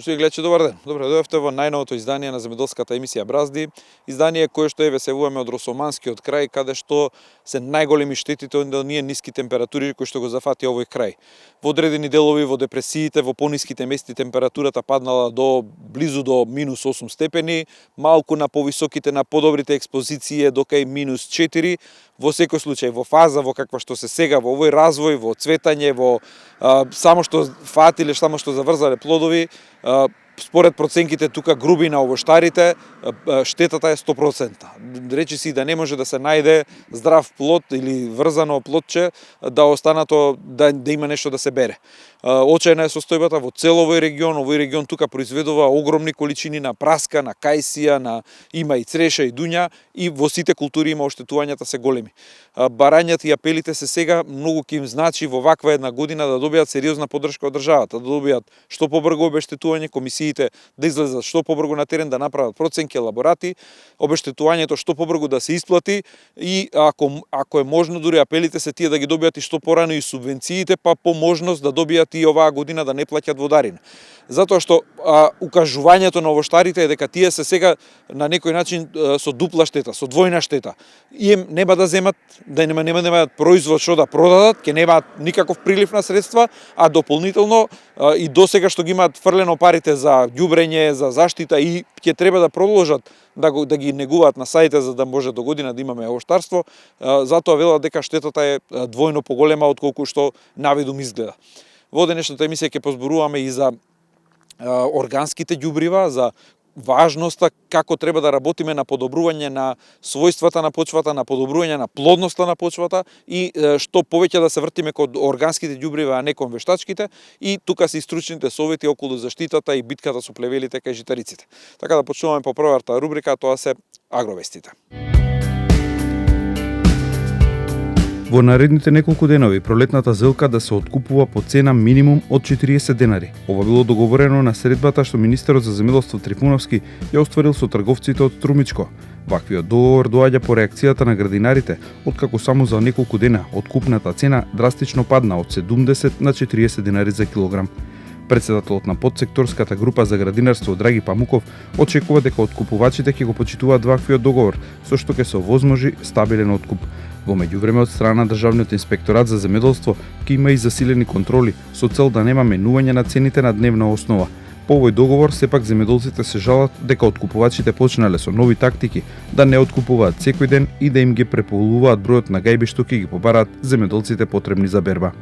Господи гледачи, добар ден. Добре дојдовте во најновото издание на земјоделската емисија Бразди, издание кое што ве се вуваме од Росоманскиот крај, каде што се најголеми штетите од оние ниски температури кои што го зафати овој крај. Во одредени делови, во депресиите, во пониските мести температурата паднала до близу до минус 8 степени, малку на повисоките, на подобрите експозиции до кај минус 4. Во секој случај, во фаза во каква што се сега, во овој развој, во цветање, во само што фатиле, само што заврзале плодови, според проценките тука груби на овоштарите, штетата е 100%. Речи си да не може да се најде здрав плод или врзано плодче да останато да има нешто да се бере. Очајна е состојбата во цел овој регион тука произведува огромни количини на праска, на кајсија, има и цреша и дуња и во сите култури има оштетувањата се големи. Барањата и апелите се сега многу ќе им значи во ваква една година да добијат сериозна поддршка од државата, да добијат што побрзо обештетување, комисиите да излезат што побрзо на терен, да направат проценки, елаборати, обештетувањето што побрзо да се исплати и ако е можно дури апелите се тие да ги добијат и што порано и субвенциите, па по можност да добијат и оваа година да не плаќат водарина. Затоа што укажувањето на овоштарите е дека тие се сега на некој начин со дупла штета, со двојна штета. Им нема да земат, да нема да имаат производ што да продадат, ќе немаат никаков прилив на средства, а дополнително и досега што ги имаат фрлено парите за ѓубрење, за заштита и ќе треба да продолжат да ги негуваат на саите за да може до година да имаме овоштарство, затоа велат дека штетата е двојно поголема отколку што навидум изгледа. Во денешната емисија ќе позборуваме и за органските ѓубрива, за важноста како треба да работиме на подобрување на својствата на почвата, на подобрување на плодноста на почвата и што повеќе да се вртиме кон органските ѓубрива, а не кон вештачките, и тука се и стручните совети околу заштитата и битката со плевелите кај житариците. Така да почнуваме по првата рубрика, тоа се агровестите. Во наредните неколку денови пролетната зелка да се откупува по цена минимум од 40 денари. Ова било договорено на средбата што министерот за земјоделство Трифуновски ја остварил со трговците од Струмичко. Ваквиот договор доаѓа по реакцијата на градинарите, откако само за неколку дена откупната цена драстично падна од 70 на 40 денари за килограм. Претседателот на подсекторската група за градинарство Драги Памуков очекува дека откупувачите ќе го почитуваат ваквиот договор, со што ќе се овозможи стабилен откуп. Во меѓувреме од страна на Државниот инспекторат за земјоделство ќе има и засилени контроли со цел да нема менување на цените на дневна основа. По овој договор сепак земјоделците се жалат дека откупувачите почнале со нови тактики да не откупуваат секој ден и да им ги преполуваат бројот на гајби што ќе ги побараат земјоделците потребни за берба.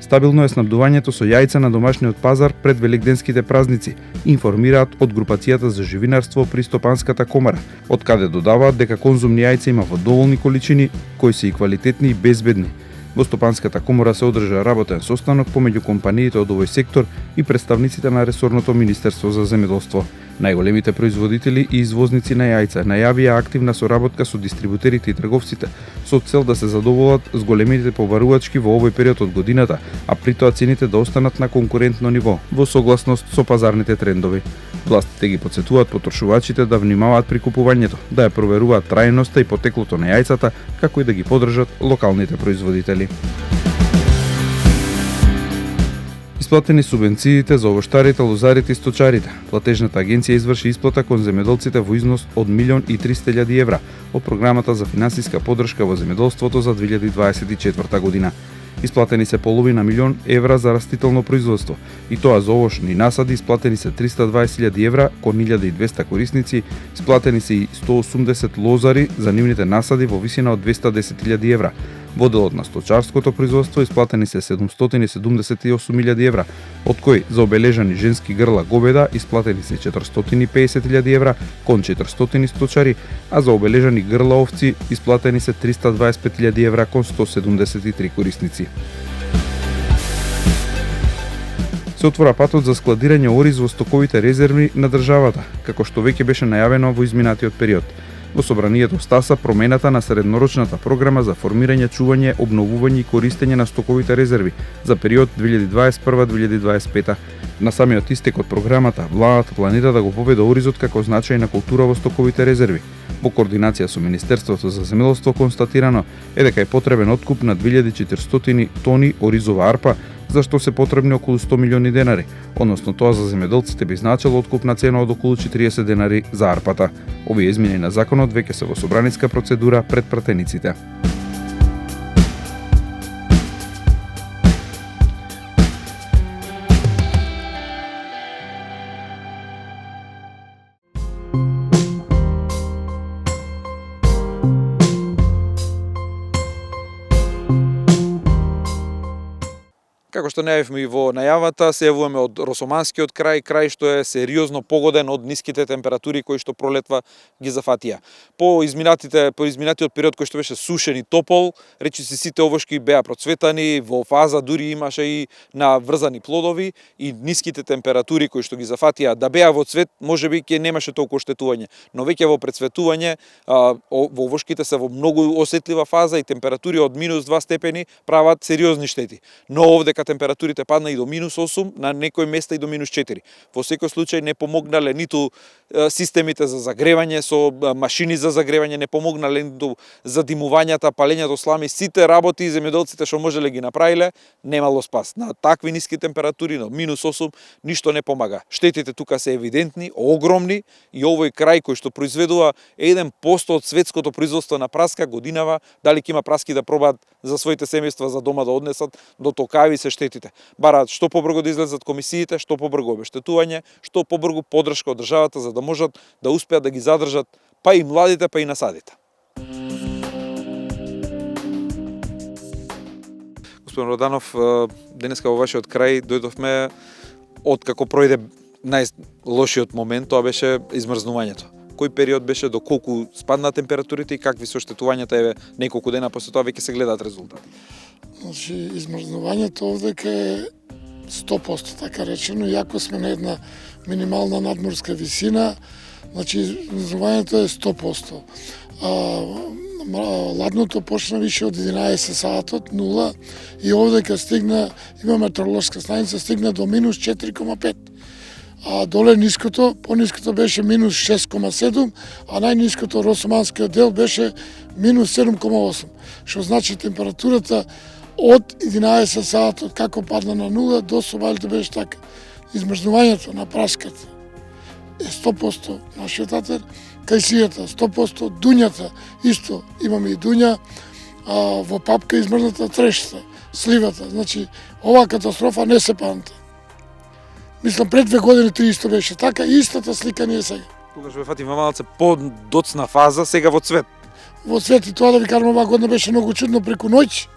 Стабилно е снабдувањето со јајца на домашниот пазар пред великденските празници, информираат од групацијата за живинарство при Стопанската комара, од каде додаваат дека конзумни јајца има во доволни количини, кои се и квалитетни и безбедни. Во Стопанската комора се одржа работен состанок помеѓу компаниите од овој сектор и представниците на ресорното Министерство за земјоделство. Најголемите производители и извозници на јајца најавија активна соработка со дистрибутерите и трговците со цел да се задоволат зголемените побарувачки во овој период од годината, а при тоа цените да останат на конкурентно ниво во согласност со пазарните трендови. Властите ги потсетуваат потрошувачите да внимаваат при купувањето, да ја проверуваат трајноста и потеклото на јајцата, како и да ги поддржат локалните производители. Исплатени субвенциите за овоштарите, лозарите и сточарите. Платежната агенција изврши исплата кон земјоделците во износ од 1.300.000 евра од програмата за финансиска поддршка во земјоделството за 2024 година. Исплатени се половина милион евра за растително производство, и тоа за овошни насади исплатени се 320.000 евра кон 1.200 корисници, исплатени се и 180 лозари за нивните насади во висина од 210.000 евра. Во делот на сточарското производство исплатени се 778.000 евра, од кои за обележани женски грла говеда исплатени се 450.000 евра кон 400 сточари, а за обележани грла овци исплатени се 325.000 евра кон 173 корисници. Се отвора патот за складирање ориз во стоковите резерви на државата, како што веќе беше најавено во изминатиот период. Во собранието стаса промената на среднорочната програма за формирање, чување, обновување и користење на стоковите резерви за период 2021-2025. На самиот истек од програмата, владата планира да го поведе оризот како значајна култура во стоковите резерви. Во координација со Министерството за земјоделство констатирано е дека е потребен откуп на 2400 тони оризова арпа за што се потребни околу 100 милиони денари, односно тоа за земјоделците би значило откупна цена од околу 40 денари за арпата. Овие измени на законот веќе се во собраниска процедура пред пратениците. Како што најавивме и во најавата, се јавуваме од Росоманскиот крај што е сериозно погоден од ниските температури кои што пролетва ги зафатија. По изминатиот период кој што беше сушен и топол, речиси сите овошки беа процветани, во фаза дури имаше и на врзани плодови и ниските температури кои што ги зафатија да беа во цвет, можеби ќе немаше толку оштетување, но веќе во прецветување во овошките се во многу осетлива фаза и температури од -2 степени прават сериозни штети. Но овдека температурите падна и до -8, на некои места и до -4. Во секој случај не помогнале ниту системите за загревање со машини за загревање, не помогнале ниту задимувањата, палењето слами, сите работи земјоделците што можеле ги направиле, немало спас. На такви ниски температури, на -8, ништо не помага. Штетите тука се евидентни, огромни и овој крај кој што произведува 1% од светското производство на праска годинава, дали ќе има праски да пробаат за своите семејства за дома да однесат, до токави се штетите. Бараат што побрзо да излезат комисиите, што побрзо обештетување, што побрзо поддршка од државата за да можат да успеат да ги задржат па и младите, па и насадите. Господин Роданов, денеска во вашиот крај дојдовме од како пројде најлошиот момент, тоа беше измрзнувањето. Кој период беше, до колку спадна температурите и какви се оштетувањата, еве неколку дена после тоа веќе се гледаат резултати? Значи, измрзнувањето овдека е 100%, така речено, иако сме на една минимална надморска висина, значи измрзнувањето е 100%. Ладното почна више од 11 саатот, 0, и овдека стигна, има метеоролошка станица, стигна до -4,5. А доле ниското, пониското беше -6,7, а најниското Росоманскиот дел беше -7,8. Што значи температурата од 11 саатот како падна на 0 до собалите беше така. Измрзнувањето на праската е 100% нашиот атер, кајсијата 100%, дуњата исто, имаме и дуња, во папка измрзната трешта, сливата. Значи, оваа катастрофа не се памти. Мислам, пред 2 години 300 беше така, и истата слика не е сега. Тогаш ве фати малце по-доцна фаза, сега во цвет. Во цвет, и тоа да ви кажам, оваа година беше многу чудно преку ноќ.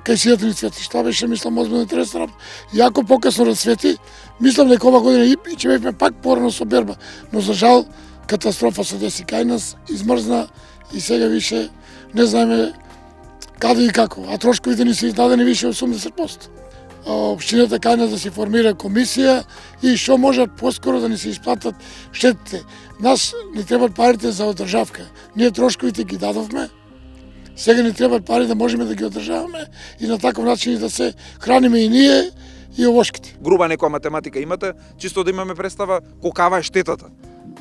Кај ни цвети, што беше, мислам, озбилно интересна работа. Иако покасно расцвети, мислам дека оваа година и ќе бевме пак порано со берба. Но за жал, катастрофа се деси кај нас, измрзна и сега више не знаеме каде и како. А трошковите ни се издадени више 80%. Општината кај нас да се формира комисија и што можат поскоро да ни се исплатат штетите. Нас ни требат парите за одржавка. Ние трошковите ги дадовме, сега ни требат пари да можеме да ги одржаваме и на таков начин да се храниме и ние и овошките. Груба некоја математика имате, чисто да имаме представа колкава е штетата?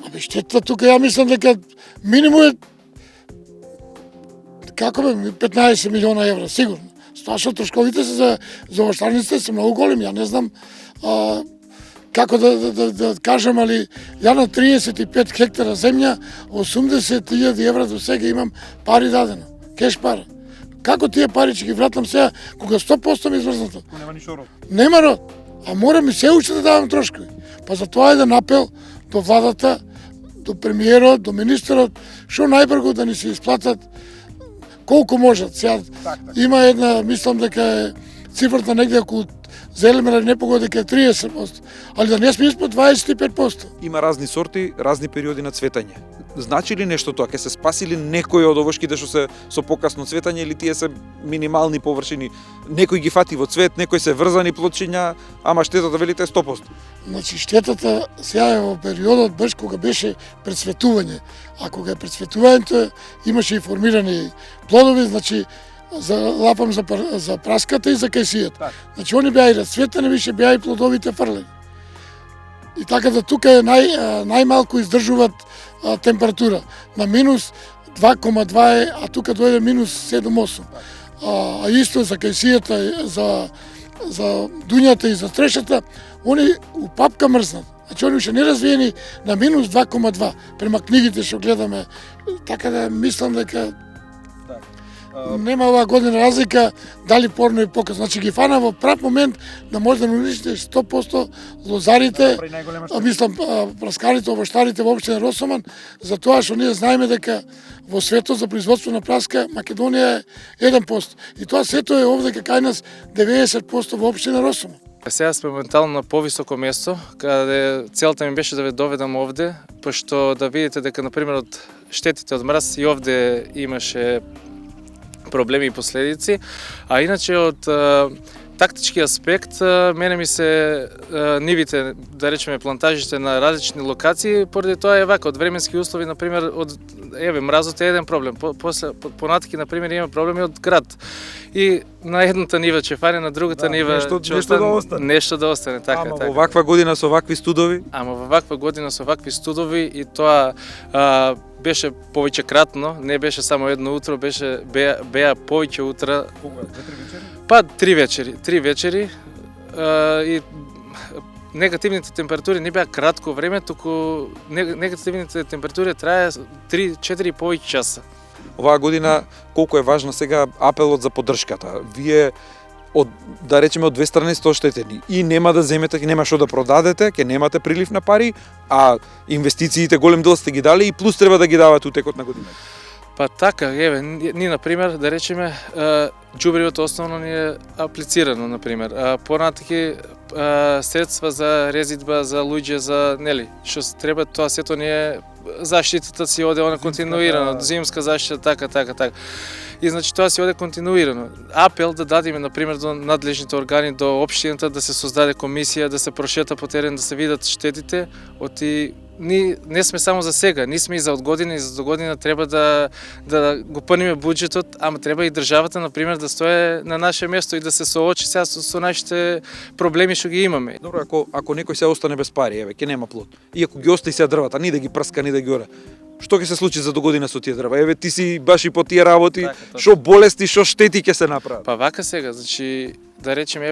Абе штетата тука ја мислам дека минимум е како бе 15 милиона евра сигурно. Тоа што трошковите се за овоштарниците се многу големи, ја не знам како да кажам, али ја на 35 хектара земја 80.000 евра до сега имам пари дадено, кеш пара. Како тие пари ќе ги вратам сега кога 100% ми измрзнато? Нема ништо род. Нема род. А морам и се уште да давам трошкови. Па за тоа е да апел до владата, до премиерот, до министерот, што најбрзо да ни се исплатат колку можат. Сега има една, мислам дека е цифрата негде околу за елементарни непогоди дека е 30%, али да не сме испод 25%. Има разни сорти, разни периоди на цветање. Значи ли нешто тоа? Ке се спасили некои од овошките што се со покасно цветање или тие се минимални површини? Некој ги фати во цвет, некој се врзани плодчиња, ама штетата велите 100%. Значи штетата сега е во периодот баш кога беше прецветување. А кога е прецветувањето имаше и формирани плодови, значи лапам за праската и за кајсијата. Значи они беа и расцветени, више беа и плодовите фрлени. И така да тука е најмалку издржуваат температура. На -2,2 е, а тука дојде -7,8. а исто за кајсијата, за дуњата и за трешата, они у папка мрзнат. Значи, они уште неразвиени на минус 2,2 према книгите што гледаме. Така да мислам дека нема оваа година разлика дали порно и покасно. Значи ги фана во прав момент да може да уништи 100% лозарите, мислам праскарите, обоштарите во општина Росоман, за тоа што ние знаеме дека во светот за производство на праска Македонија е 1%. И тоа сето е овде кај нас 90% во општина Росоман. Сега сме моментално на повисоко место, каде целта ми беше да ве доведам овде, пошто да видите дека, например, од штетите од мраз и овде имаше проблеми и последици, а иначе од тактички аспект, мене ми се нивите, да речеме плантажите на различни локации, поради тоа е вака, од временски услови, например, мразот е еден проблем, понатаки, например, има проблеми од град. И на едната нива ќе фане, на другата нива нешто да остане, така. Ама во ваква година со вакви студови? Ама во ваква година со вакви студови и тоа беше повеќекратно, не беше само едно утро, беа повеќе утра. Па 3 вечери и негативните температури не беа кратко време, туку негативните температури трае 3-4 и повеќе часа. Оваа година колку е важна сега апелот за поддршката. Вие да речеме од две страни сте оштетени и нема да земете, нема што да продадете, ќе немате прилив на пари, а инвестициите голем дел сте ги дали и плюс треба да ги давате утекот на годината. Па така, ние, например, да речеме, џубривото основно ни е аплицирано, например. Понатаки средства за резидба, за луѓе, за, што треба, тоа сето ни е заштитата си оде она континуирано, зимска заштита, така. И значи тоа си оде континуирано. Апел да дадеме, например, до надлежните органи, до општината, да се создаде комисија, да се прошета по терен, да се видат штетите, не сме само за сега, ние сме и за од година и за до година треба да го пълниме буџетот, ама треба и државата, например, да стое на наше место и да се соочи сега со нашите проблеми што ги имаме. Добро, ако некој се остане без пари, ќе нема плод. И ако ги остави сега дрвата, ни да ги прска, ни да ги ора, што ќе се случи за до година со тие дрва? Ти си баш и по тие работи, што болести, што штети ќе се направат? Па вака сега, значи, да речем,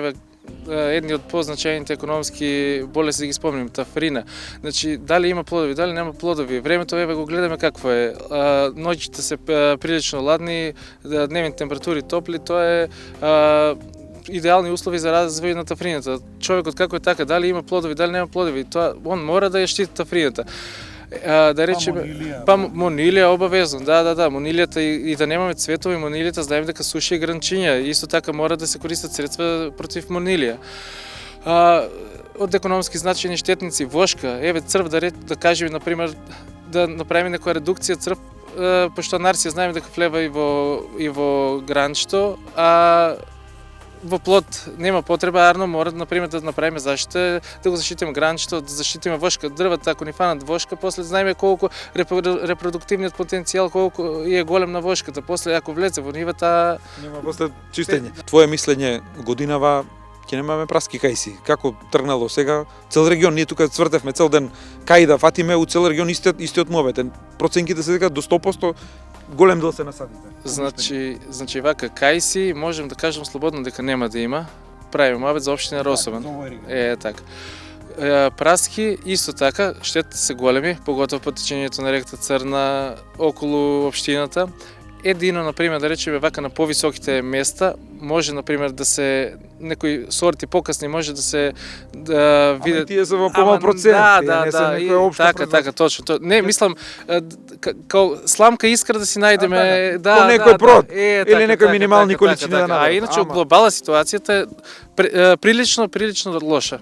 едни од позначајните економски болести да ги спомним, тафрина. Значи, дали има плодови, дали нема плодови. Времето го гледаме какво е. Ноќите се прилично ладни, дневните температури топли, тоа е идеални услови за развој на тафрината. Човекот како е така, дали има плодови, дали нема плодови, тоа он мора да ја штити тафрината. Да речеме, монилија обавезно, да, монилијата и да немаме цветови, монилијата знаеме дека суши и гранчиња, исто така мора да се користат средства против монилија. Од економски значајни штетници, вошка, црв, да кажеме, например, да направиме некоја редукција црв, пошто нарција знаеме дека влева и во гранчето, а во плод нема потреба, арно мора, например, да направиме заштита, да го заштитиме гранчето, да заштитиме вошка, дрвата, ако ни фанат вошка, после знаеме колку репродуктивниот потенцијал, колку е голем на вошката, после ако влезе во нивата... Нема после чистење. Твое мислење, годинава ќе немаме праски кајси. Како тргнало сега? Цел регион, ние тука цвртевме цел ден кај да фатиме, у цел регион истиот мовете. Проценките се дека до 100% голем дел се насадите. Значи вака кајси, можем да кажем слободно дека нема да има. Правиме мовет за општина Росоман. Така. Праски исто така, штетите се големи, поготово по течењето на реката Црна околу општината. Едино, например, да речеме вака на повисоките места, може, например, да се некои сорти покасни може да се видат. Ама тие се во помал процент, не се некоја општа. Така, точно. Не, мислам, као сламка искра да си најдеме, по некој прод, или некои минимални количини да најдеме. А иначе, глобала ситуацијата е прилично лоша.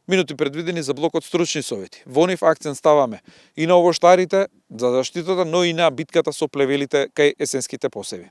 Минути предвидени за блокот стручни совети. Во нив акцент ставаме и на овоштарите за заштитата, но и на битката со плевелите кај есенските посеви.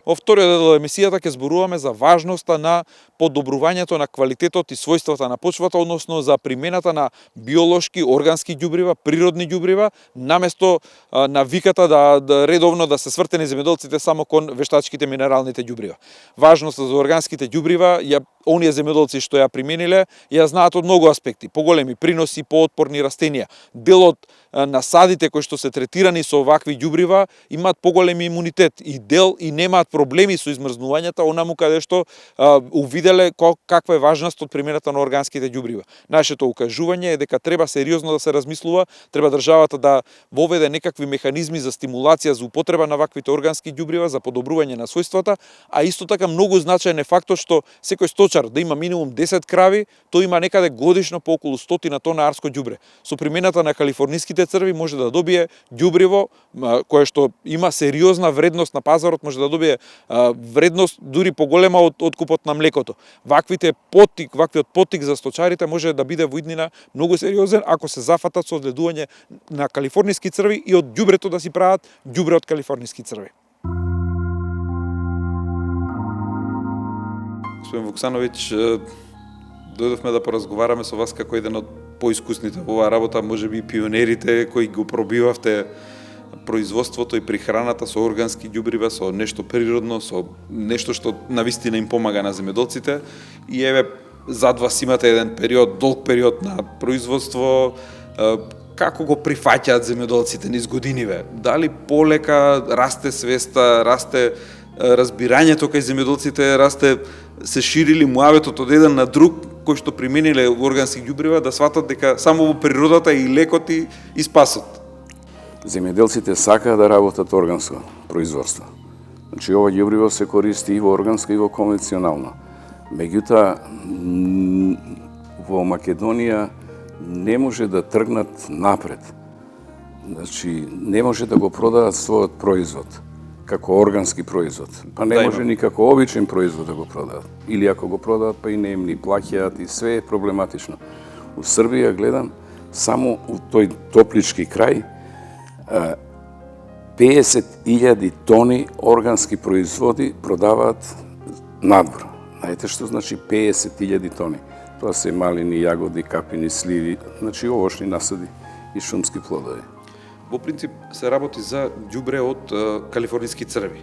Во вториот дел од емисијата ќе зборуваме за важноста на подобрувањето на квалитетот и својствата на почвата, односно за примената на биолошки, органски ѓубрива, природни ѓубрива, наместо навиката да редовно да се свртени земјоделците само кон вештачките минералните ѓубрива. Важноста за органските ѓубрива, оние земјоделци што ја примениле, ја знаат од многу аспекти, поголеми приноси, поотпорни растенија. Делот насадите кои што се третирани со овакви ѓубрива имаат поголем имунитет и немаат проблеми со измрзнувањата, онаму каде што увиделе каква е важност од примената на органските ѓубрива. Нашето укажување е дека треба сериозно да се размислува, треба државата да воведе некакви механизми за стимулација за употреба на ваквите органски ѓубрива за подобрување на својствата, а исто така многу значаен е фактот што секој сточар да има минимум 10 крави, тој има некаде годишно по околу 100 тона арско ѓубре. Со примената на калифорниските црви може да добие ѓубриво кое што има сериозна вредност на пазарот, може да добие вредност дури поголема од купот на млекото. Ваквиот поттик за сточарите може да биде во иднина многу сериозен ако се зафатат со одгледување на калифорниски црви и од ѓубрето да си прават ѓубре од калифорниски црви. Господин Вуксановиќ, дојдовме да поразговараме со вас како еден од поискусните во оваа работа, можеби пионерите кои го пробивавте производството и прихраната со органски ѓубрива, со нешто природно, со нешто што навистина им помага на земјоделците. И еве, зад вас имате еден долг период на производство. Како го прифаќаат земјоделците низ годиниве? Дали полека расте свеста, расте разбирањето кај земјоделците, се ширили муабетот од еден на друг, кои што примениле органски ѓубрива, да сватат дека само во природата и лекот и спасот? Земјоделците сакаат да работат органско производство. Значи, ова ѓубриво се користи и во органско и во конвенционално. Меѓутоа, во Македонија не може да тргнат напред. Значи, не може да го продадат својот производ како органски производ. Па не може ни како обичен производ да го продадат. Или ако го продадат, па и не им ни плаќаат и све е проблематично. У Србија гледам, само у тој топлички крај, 50.000 тони органски производи продаваат надвор. Знаете што значи 50.000 тони? Тоа се малини, јагоди, капини, сливи, значи овошни насади и шумски плодови. Во принцип се работи за ѓубре од калифорниски црви.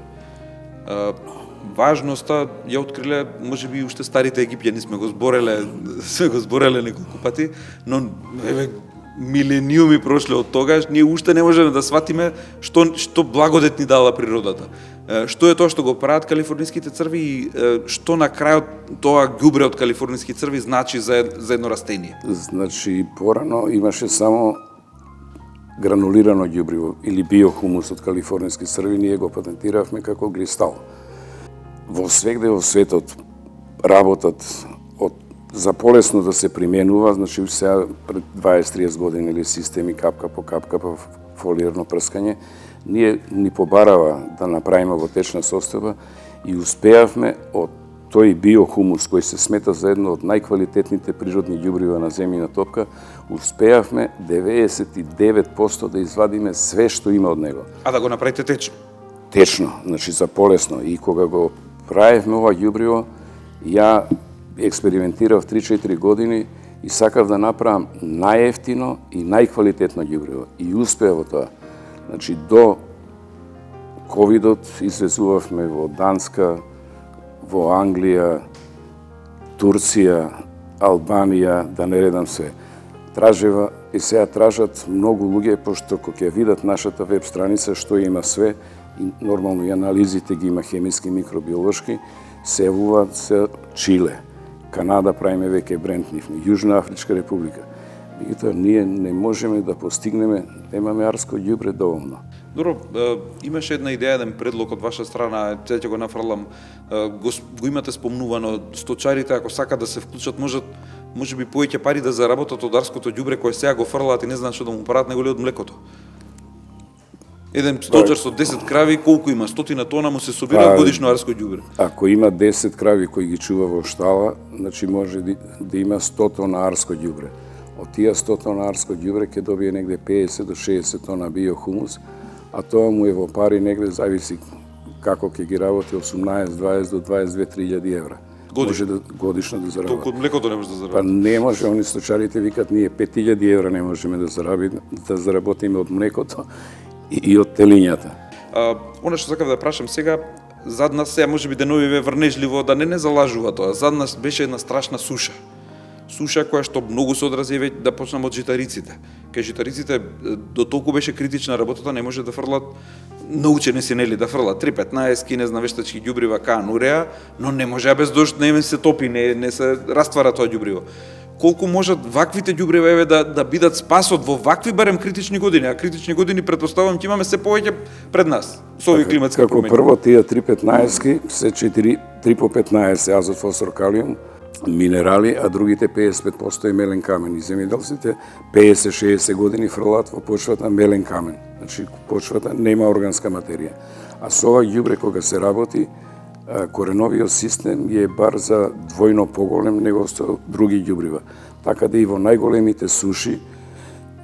Важноста ја откриле можеби уште старите египтјани, сме го збореле неколку пати, но еве милениуми прошле од тогаш, ние уште не можеме да сватиме што благодет ни дала природата. Што е тоа што го прават калифорниските црви и што на крајот тоа ѓубре од калифорниски црви значи за едно растение? Значи, порано имаше само гранулирано ѓубриво или биохумус од калифорниски црви, ние го патентиравме како гристал. Во свегде во светот работат за полесно да се применува, значи сега пред 20-30 години или системи капка по фолиерно прскање, ние ни побарава да направиме во течна состојба и успеавме од тој биохумус кој се смета за едно од најквалитетните природни ѓубрива на земјина топка, успеавме 99% да извадиме све што има од него. А да го направите течно? Течно, значи за полесно. И кога го правевме ова ѓубриво, ја експериментирав 3-4 години и сакав да направам најефтино и најквалитетно ѓубриво. И успеав во тоа. Значи, до ковидот извезувавме во Данска, во Англија, Турција, Албанија, да не редам све. Тражева и сега тражат многу луѓе, пошто кога ќе видат нашата веб страница што има све, и нормално и анализите ги има хемиски, микробиолошки, се јавуваат се Чиле, Канада правиме веќе бренд нивни, Јужна Афричка република. Меѓутоа, ние не можеме да постигнеме, немаме арско ѓубре доволно. Добро, имаше една идеја, еден предлог од ваша страна, сега ќе го нафрлам, го имате спомнувано, сточарите ако сакат да се вклучат, може би повеќе пари да заработат од арското ѓубре кое сега го фрлаат и не знаат што да му прават, него ли од млекото. Еден сточар со 10 крави, колку има? 100 тона му се собира годишно арско ѓубре. Ако има 10 крави кои ги чува во штала, значи може да има 100 тона арско ѓубре. Од тие 100 тона арско ѓубре ќе добие негде 50 до 60 тона биохумус, а тоа му е во пари негде, зависи како ќе ги работи 18, 20 до 22.000 евра. Годишно? Може да годишно да заработи. Толку од млекото не може да заработи. Па не може, они сточарите викат ние 5.000 евра не можеме да заработиме од млекото и од телињата. Она што сакав да прашам сега, зад нас сега можеби денови ве врнежливо да не залажува тоа. Зад нас беше една страшна суша. Суша која што многу се одрази веќе да почнам од житариците. Кај житариците до толку беше критична работата, не може да фрлат, научени се нели да фрлат 3-15 не знам вештачки ѓубрива каан уреа, но не може без дожд не се топи, не се раствара тоа ѓубриво. Колку можат ваквите ѓубрива еве да бидат спасот во вакви барем критични години, а критични години претпоставувам ќе имаме се повеќе пред нас со овие климатски промени. Како прво тие 3-15 се 3 по 15 азот, фосфор, калиум, минерали, а другите 55% е мелен камен. И земјоделците 50-60 години фрлат во почвата мелен камен. Значи почвата нема органска материја. А со ова ѓубре кога се работи, кореновиот систем е бар за двојно поголем него со други ѓубрива. Така да и во најголемите суши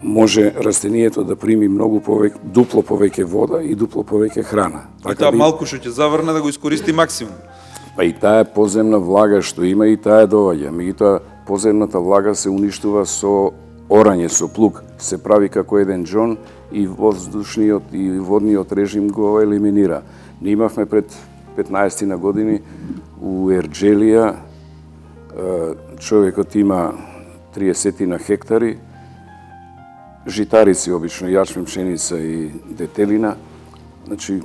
може растението да прими многу повеќе, дупло повеќе вода и дупло повеќе храна. И таа малку што ќе заврне да го искористи максимум. Па и таа подземна влага што има и таа доаѓа. Меѓутоа подземната влага се уништува со орање, со плуг. Се прави како еден џон и воздушниот и водниот режим го елиминира. Ние имавме пред 15 на години у Ерџелија, човекот има 30 на хектари, житарици обично, јачмен, пшеница и детелина. Значи,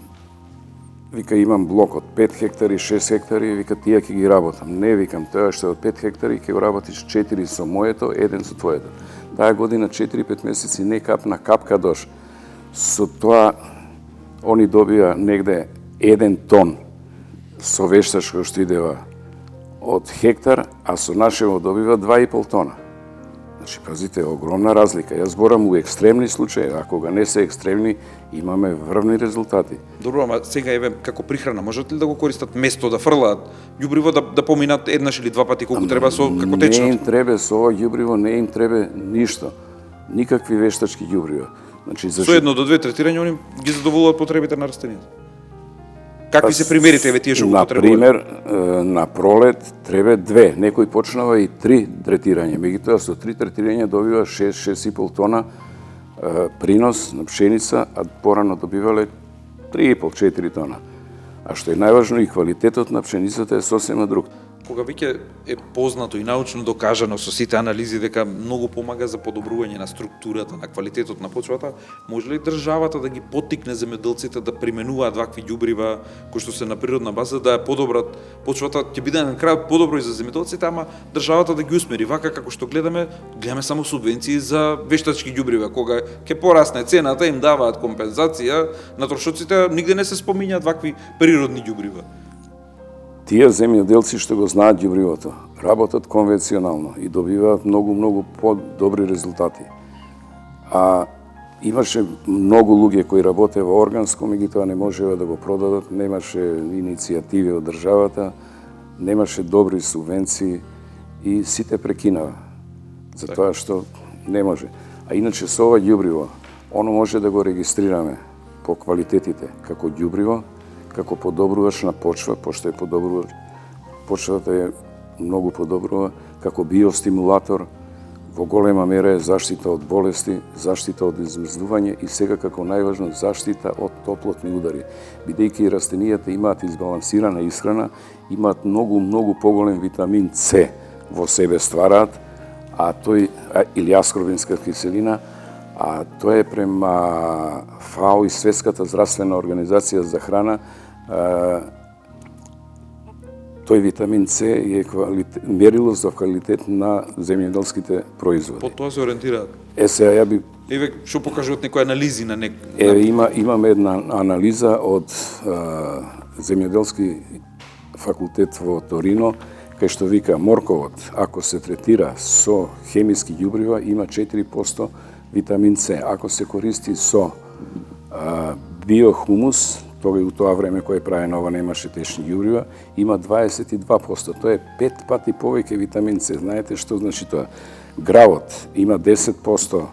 вика имам блок од 5 хектари, 6 хектари, вика тие ќе ги работам. Не, викам, тоа што од 5 хектари ќе го работиш 4 со моето, 1 со твоето. Таа година 4-5 месеци не капна капка дожд. Со тоа они добија негде 1 тон со вештачко што идева од хектар, а со нашево добива 2,5 тона. Значи, пазите, огромна разлика. Јас зборам у екстремни случаи, а кога не се екстремни, имаме врвни резултати. Добро, ама сега еве како прихрана, можат ли да го користат место да фрлаат ѓубриво да поминат еднаш или два пати колку треба со како течнат? Не им треба со ова ѓубриво, не им треба ништо. Никакви вештачки ѓубрива. Значи со 1 до 2 третирања они ги задоволуваат потребите на растенијата. Какви се примерите еве тие што го потребуваат? Например, на пролет треба 2, некој почнава и 3 третирања. Меѓутоа со 3 третирања добива 6-6,5 тона принос на пшеница, а порано добивале 3,5-4 тона. А што е најважно, и квалитетот на пшеницата е сосема друг. Кога веќе е познато и научно докажано со сите анализи дека многу помага за подобрување на структурата, на квалитетот на почвата, може ли државата да ги поттикне земјоделците да применуваат вакви ѓубрива кои што се на природна база, да ја подобрат почвата, ќе биде на крај подобро и за земјоделците, ама државата да ги усмери вака како што гледаме само субвенции за вештачки ѓубрива, кога ќе порасне цената им даваат компензација на трошоците, нигде не се спомињаат вакви природни ѓубрива. Тие земјоделци што го знаат ѓубривото, работат конвенционално и добиваат многу подобри резултати. А имаше многу луѓе кои работеа во органско, меѓутоа не можеа да го продадат, немаше иницијативи од државата, немаше добри субвенции и сите прекинава. Затоа што не може. А иначе со ова ѓубриво, оно може да го регистрираме по квалитетите како ѓубриво, како подобрувач на почва, пошто е подобрувач, почвата е многу подобрува, како биостимулатор, во голема мера е заштита од болести, заштита од измрзнување и сега како најважно заштита од топлотни удари. Бидејќи растенијата имаат избалансирана исхрана, имаат многу поголем витамин С во себе ствараат, а тој или аскорбинска киселина, а тоа е према ФАО и Светската здравствена организација за храна, тој витамин С е мерило за квалитет на земјоделските производи. По тоа се ориентираат. Сега ја би... Еве, што покажуваат некои анализи на имаме една анализа од земјоделски факултет во Торино, кај што вика морковот, ако се третира со хемиски ѓубрива, има 4% витамин С. Ако се користи со биохумус, тога и у тоа време кое прави нова немаше течни ѓубрива, има 22%. Тоа е 5 пати повеќе витамин С. Знаете што значи тоа? Гравот има 10%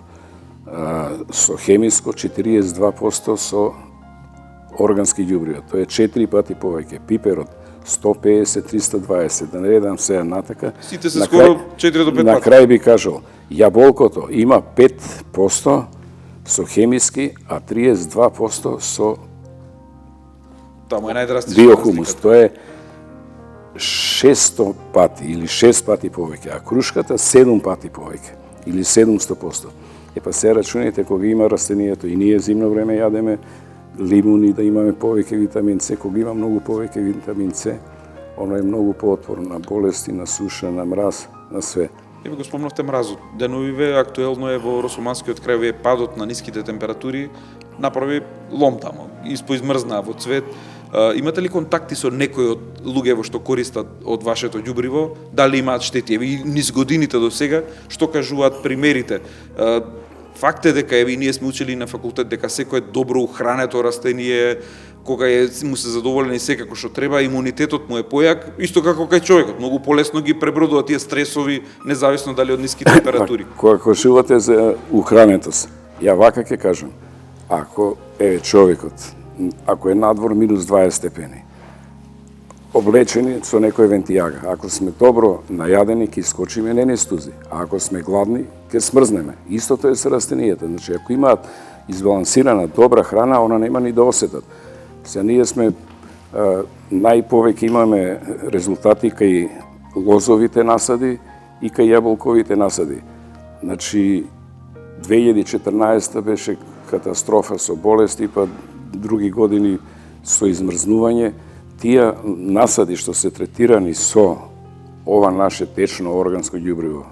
со хемиско, 42% со органски ѓубрива. Тоа е 4 пати повеќе. Пиперот 150, 320, да не едам сега натака. Сите се скоро 4 до 5 На пати. крај би кажал, јаболкото има 5% со хемиски, а 32% со Таму е најдрастична биохумус. разликата. Тоа е 600 пати или 6 пати повеќе, а крушката 7 пати повеќе или 700%. Па се рачуните кога има растението и ние зимно време јадеме лимуни да имаме повеќе витамин С, кога има многу повеќе витамин С, оно е многу поотпорно на болести, на суша, на мраз, на све. Еве го спомнавте мразот. Деновиве актуелно е во Росоманскиот крај, вие падот на ниските температури направи лом таму, испоизмрзна во цвет. Имате ли контакти со некој од луѓе што користат од вашето ѓубриво? Дали имаат штети? Еве и низ годините до сега, што кажуваат примерите? Факт е дека еве ние сме учили на факултет дека секое добро ухрането растение, кога му се задоволени секако што треба, имунитетот му е појак, исто како кај човекот, многу полесно ги пребродува тие стресови, независно дали од ниски температури. Кога кажувате за ухрането, ја вака ќе кажам, ако човекот, ако е надвор минус 20 степени, облечени со некој вентијага, ако сме добро најадени, ќе искочиме не стузи, а ако сме гладни, ќе смрзнеме. Истото е со растенијата, значи ако имаат избалансирана добра храна, она нема ни да осетат. Сега ние сме најповеќе имаме резултати кај лозовите насади и кај јаболковите насади. Значи 2014 беше катастрофа со болести, па други години со измрзнување. Тие насади што се третирани со ова наше течно органско ѓубриво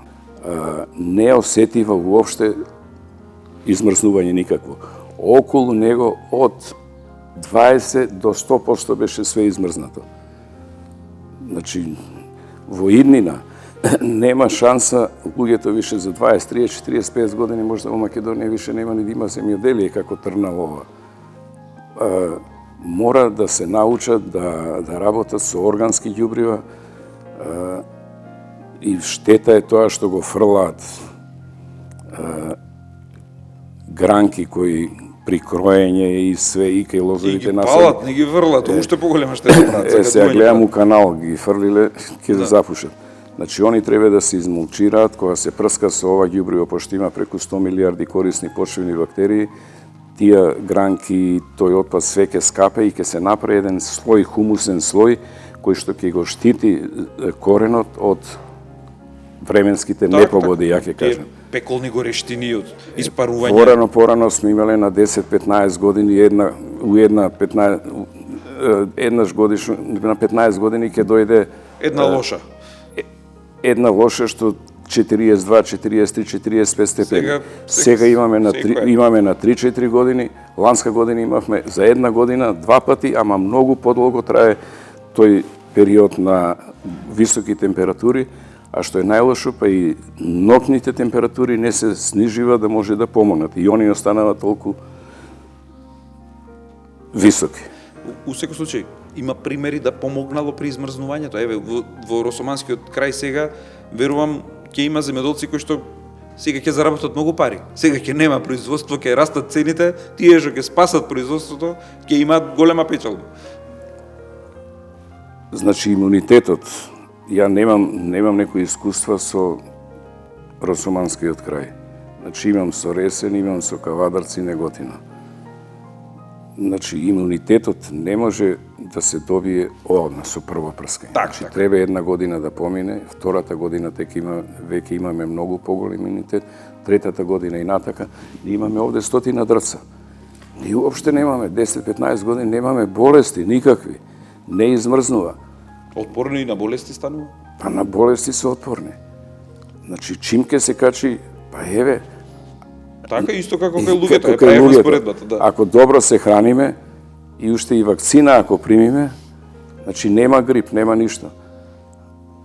не осетива уопште измрзнување никакво. Околу него од 20 до 100% беше све измрзнато. Значи, во иднина нема шанса луѓето више за 20, 30, 45 години, можда во Македонија више нема ни да има земјоделие како Трналова. Мора да се научат да работат со органски ѓубрива и штета е тоа што го фрлаат гранки кои при кроење и све и кај лозовите насади. И ги палат, не ги врлат, уште поголема штета прават. Сега гледам у канал, ги фрлиле, ќе да запушат. Значи, они треба да се измулчираат, кога се прска со ова ѓубриво, пошто има преку 100 милиарди корисни почвени бактерии, тие гранки, тој отпад све ќе скапе и ќе се направи еден слој, хумусен слој, кој што ќе го штити коренот од временските непогоди, ја ќе кажам. Пеколни горештини од испарување. Порано сме имале на 10-15 години еднаш годишно, на 15 години ќе дојде Една лоша. Една лоша што 42, 43, 45 степени. Сега имаме на 3-4 години, ланска година имавме за една година 2 пати, ама многу подолго трае тој период на високи температури, а што е најлошо, па и ноќните температури не се снижива да може да помогнат и они останават толку високи. У секој случај, има примери да помогнало при измрзнувањето. Еве, во Росоманскиот крај сега, верувам, ќе има земјоделци кои што сега ќе заработат многу пари. Сега ќе нема производство, ќе растат цените, тие што ќе спасат производството, ќе имаат голема печалба. Значи, имунитетот, ја немам некои искуства со Росоманскиот крај. Значи, имам со Ресен, имам со Кавадарци, Неготина. Значи, имунитетот не може да се добие одма со прво прскање. Значи, треба една година да помине, втората година веќе имаме многу поголем имунитет, третата година и натака, имаме овде 100 дрвца. Ние уопште немаме 10-15 години, немаме болести никакви. Не измрзнува. Отпорни и на болести станува? Па на болести се отпорни. Значи, чим ке се качи, па еве, така исто како кај луѓето, прави споредбата, да. Ако добро се храниме и уште и вакцина ако примиме, значи нема грип, нема ништо.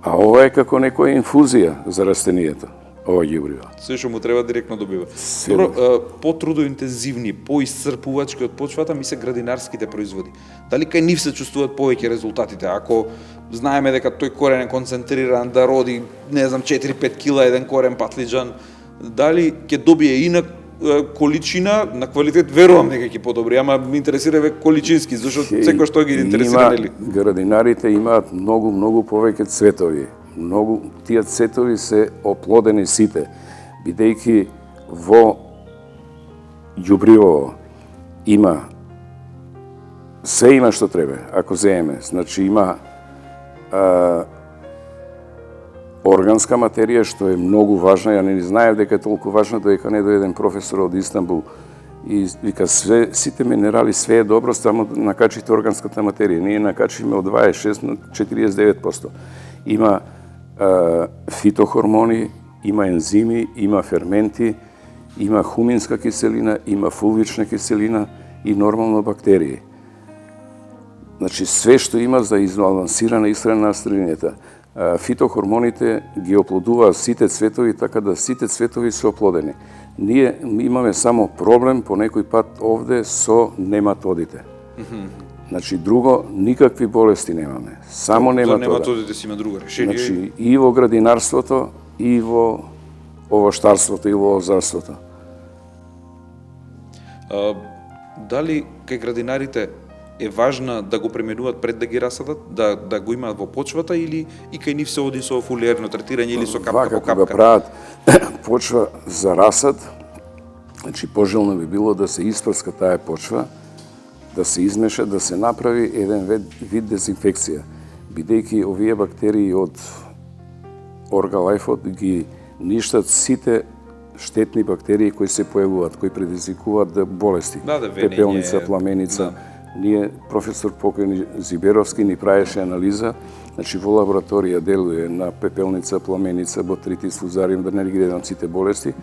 А ова е како некоја инфузија за растенијата, ова ѓубриво. Се што му треба директно добива. Добро, потрудоинтензивни, поисцрпувачки од почвата ми се градинарските производи. Дали кај нив се чувствуваат повеќе резултатите? Ако знаеме дека тој корен е концентриран да роди, не знам, 4-5 кила еден корен патлиџан, дали ќе добие инак количина, на квалитет верувам дека ќе подобри, ама ме интересира ве количински, зашто секој што ги интересира, нели? Градинарите имаат многу повеќе цветови. Тие цветови се оплодени сите, бидејќи во ѓубривово има што треба, ако земеме. Значи има органска материја, што е многу важна. Ја не знаев дека е толку важна, додека не дојде еден професор од Истанбул и вика сите минерали, све е добро, само накачите органската материја. Ние накачиме од 26 на 49%. Има фитохормони, има ензими, има ферменти, има хуминска киселина, има фулвична киселина и нормално бактерии. Значи, све што има за избалансирана исхрана на растенијата. Фитохормоните ги оплодуваат сите цветови, така да сите цветови се оплодени. Ние имаме само проблем по некој пат овде со нематодите. Значи, друго, никакви болести немаме. Само нематода. За нематодите си има друго решение. Значи, и во градинарството, и во овоштарството, и во лозарството. Дали кај градинарите е важна да го пременуваат пред да ги расадат, да го имаат во почвата, или и кај нив се оди со фолиерно третирање или со капка по капка? Кога прават почва за расад, значи пожелно би било да се испрска таа почва, да се измеша, да се направи еден вид дезинфекција, бидејќи овие бактерии од Оргалайфот ги ништат сите штетни бактерии кои се појавуваат, кои предизвикуваат болести. Пепелница, пламеница. Ние, професор покојни Зиберовски, ни правеше анализа, значи во лабораторија делуе на пепелница, пламеница, ботритис, фузариум, да не ги гледам сите болести.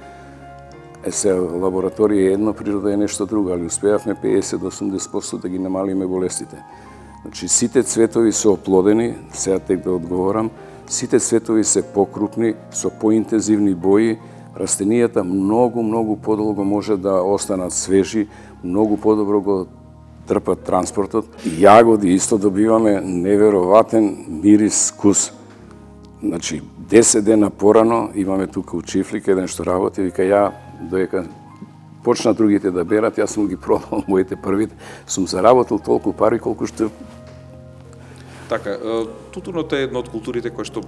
Се лабораторија е едно, природа е нешто друго, али успеавме 50-80% да ги намалиме болестите. Значи, сите цветови се оплодени, сега тек да одговорам, сите цветови се покрупни, со поинтензивни бои, растенијата многу подолго може да останат свежи, многу подобро го трпат транспортот. Јагоди исто добиваме невероватен мирис, вкус. Значи, 10 дена порано имаме тука у Чифлик еден што работи, вика ја, доека почна другите да берат, јас сум ги продал моите првите, сум заработил толку пари колку што... Така, тутунот е една од културите која што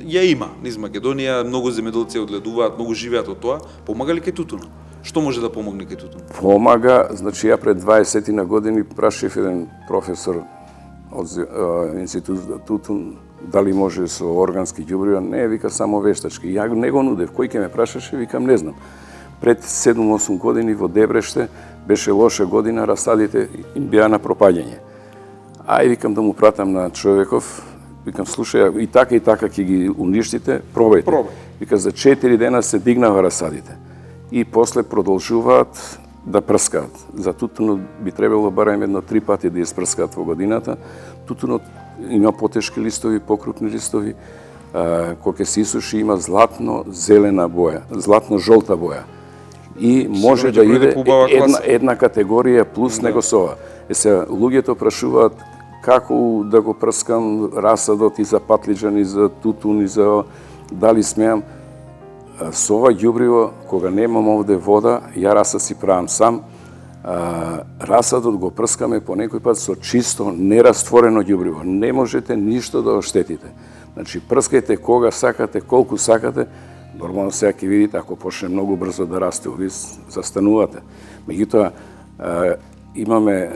ја има низ Македонија, многу земјоделци одгледуваат, многу живеат од тоа. Помага ли кај тутунот? Што може да помогне кај тутунот? Помага, значи ја пред 20 на години прашив еден професор од институт Тутун дали може со органски ѓубрива. Не, вика само вештачки. Ја не го нудев. Кој ќе ме прашаше, викам не знам. Пред 7-8 години во Дебреште беше лоша година, расадите им беа на пропаѓање. Ај, викам да му пратам на човеков, викам слушај, и така ќе ги уништите, пробајте. Вика за 4 дена се дигнава расадите. И после продолжуваат да прскаат. За тутунот би требало барем 1-3 пати да испрскаат во годината. Тутунот има потешки листови, покрупни листови, кога се исуши има златно-зелена боја, златно-жолта боја. И може да иде една категорија плюс него со ова. Сега, луѓето прашуваат како да го прскам расадот и за патлиџан, и за тутун, и за дали смеам. Со ова ѓубриво, кога немам овде вода, ја расад си правам сам. Расадот го прскаме по некој пат со чисто, нерастворено ѓубриво. Не можете ништо да оштетите. Значи, прскајте кога сакате, колку сакате. Нормално сега ќе видите, ако почне многу брзо да расте, ви застанувате. Меѓутоа, имаме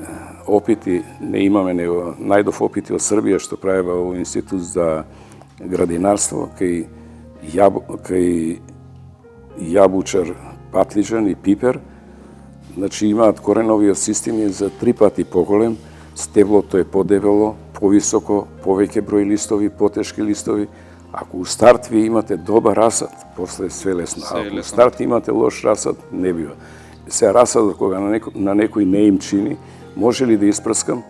опити, не имаме, него најдов опити од Србија, што правева во Институт за градинарство, кај јабучар, патлиџан и пипер. Значи, имаат кореновиот систем за 3 пати поголем, стеблото е подебело, повисоко, повеќе број листови, потешки листови. Ако у старт ви имате добар расад, после све лесно. Ако у старт имате лош расад, не бива. Сега расадот, кога на некој не им чини, може ли да испрскам?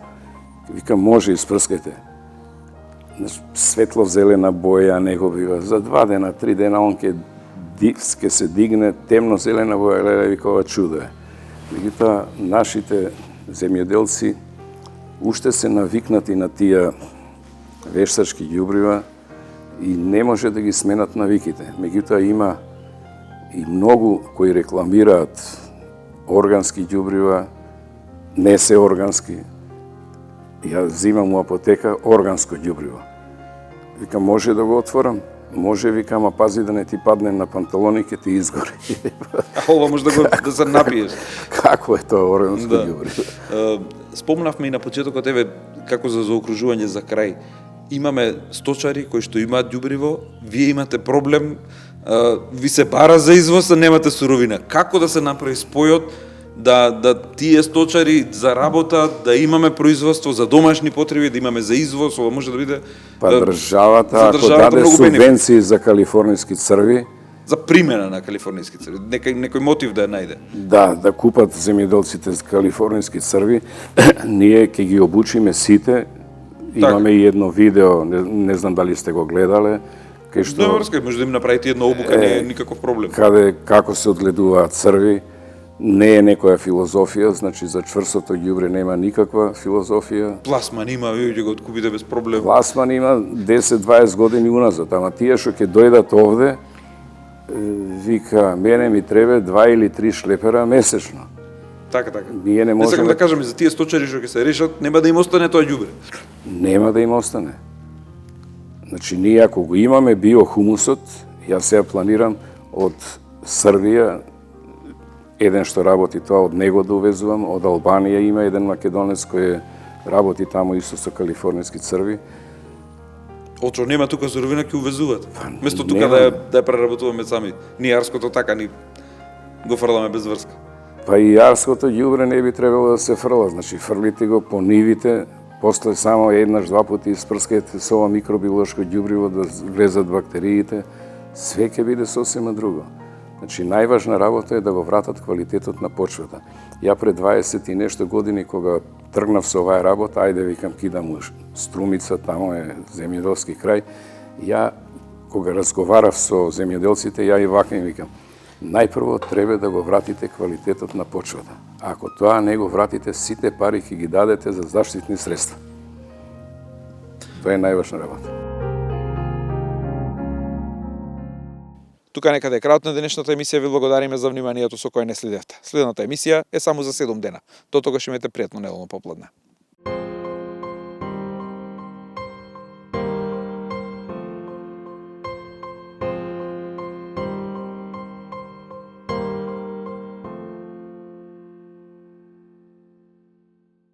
Викам, може, испрскајте. Светло-зелена боја не го бива. За 2 дена, 3 дена, он ќе се дигне темно-зелена боја, вика, ова чудо е. Меѓутоа, нашите земјоделци уште се навикнати на тие вештачки ѓубрива и не може да ги сменат навиките. Меѓутоа, и многу кои рекламираат органски ѓубрива, не се органски. Ја зимам у апотека органско ѓубриво. Викам, може да го отворам? Може, викам, а пази да не ти падне на панталони, ке ти изгори. А ова може да се напиеш. Како е тоа органско ѓубриво? Спомнавме и на почетокот, еве, како за заокружување за крај. Имаме сточари кои што имаат ѓубриво, вие имате проблем, ви се бара за извоз, а немате суровина. Како да се направи спојот да тие сточари заработат, да имаме производство за домашни потреби, да имаме за извоз, ова може да биде Па државата, ако даде субвенции за калифорниски црви, за примена на калифорниски црви, некој мотив да ја најде. Да купат земјоделците калифорниски црви, ние ќе ги обучиме сите. Имаме и едно видео, не знам дали сте го гледале, кај што Добро, може да им направите една обука, не е никаков проблем. Како се одгледуваат црви, не е некоја филозофија, значи за чврстото ѓубре нема никаква филозофија. Пласман има, вие ќе го откупите без проблем. Пласман има 10-20 години уназад, ама тие што ќе дојдат овде, вика, мене ми треба 2 или 3 шлепера месечно. Така. Ние не можеме. Сакам да кажам, за тие сточари што ќе се решат, нема да им остане тоа ѓубре. Нема да им остане. Значи, ние ако го имаме биохумусот, јас сега планирам од Србија, еден што работи тоа, од него да увезувам, од Албанија има еден македонец кој работи таму исто со калифорниски црви. Очо нема тука суровина, ќе увезуват. Место тука да ја преработуваме сами. Ние јарското така ни го фрламе без врска. Па и јарското ѓубре не би требало да се фрла, значи фрлите го по нивите, после само еднаш-два пати испрскајте со ова микробиолошко ѓубриво да влезат бактериите, све ќе биде сосема друго. Значи, најважна работа е да го вратат квалитетот на почвата. Ја пред 20 и нешто години, кога тргнав со оваа работа, ајде, викам, кидам у Струмица, тамо е земјоделски крај, ја, кога разговарав со земјоделците, ја и вака им викам, најпрво треба да го вратите квалитетот на почвата. Ако тоа не го вратите, сите пари ќе ги дадете за заштитни средства. Тоа е најважна работа. Тука некаде е крајот на денешната емисија, ви благодариме за вниманието со кое не следевте. Следната емисија е само за 7 дена. До тогаш имате пријатно неделно попладне.